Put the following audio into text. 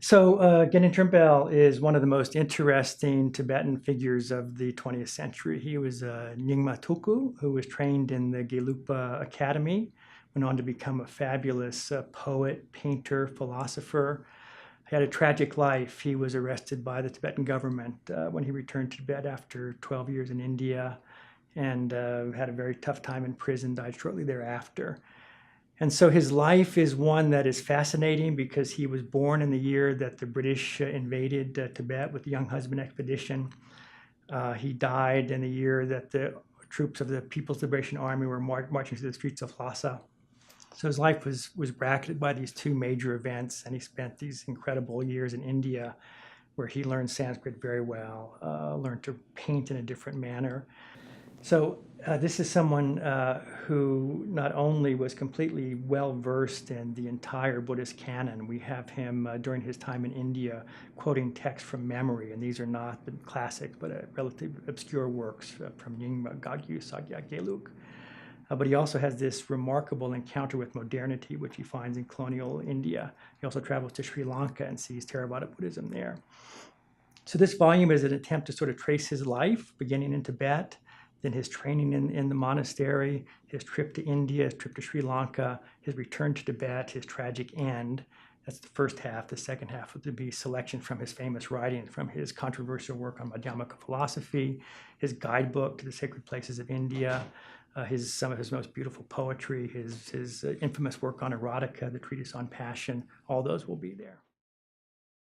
Gendun Chopel is one of the most interesting Tibetan figures of the 20th century. He was a Nyingma Tulku who was trained in the Gelugpa Academy, went on to become a fabulous poet, painter, philosopher. He had a tragic life. He was arrested by the Tibetan government when he returned to Tibet after 12 years in India, and had a very tough time in prison, died shortly thereafter. And so his life is one that is fascinating because he was born in the year that the British invaded Tibet with the Young Husband Expedition. He died in the year that the troops of the People's Liberation Army were marching through the streets of Lhasa. So his life was bracketed by these two major events, and he spent these incredible years in India where he learned Sanskrit very well, learned to paint in a different manner. This is someone who not only was completely well-versed in the entire Buddhist canon. We have him during his time in India quoting texts from memory, and these are not the classics, but relatively obscure works from Nyingma, Gagyu, Sagya, Gelug. But he also has this remarkable encounter with modernity, which he finds in colonial India. He also travels to Sri Lanka and sees Theravada Buddhism there. So this volume is an attempt to sort of trace his life, beginning in Tibet, then his training in the monastery, his trip to India, his trip to Sri Lanka, his return to Tibet, his tragic end. That's the first half. The second half would be selections from his famous writings, from his controversial work on Madhyamaka philosophy, his guidebook to the sacred places of India, some of his most beautiful poetry, his infamous work on erotica, the treatise on passion. All those will be there.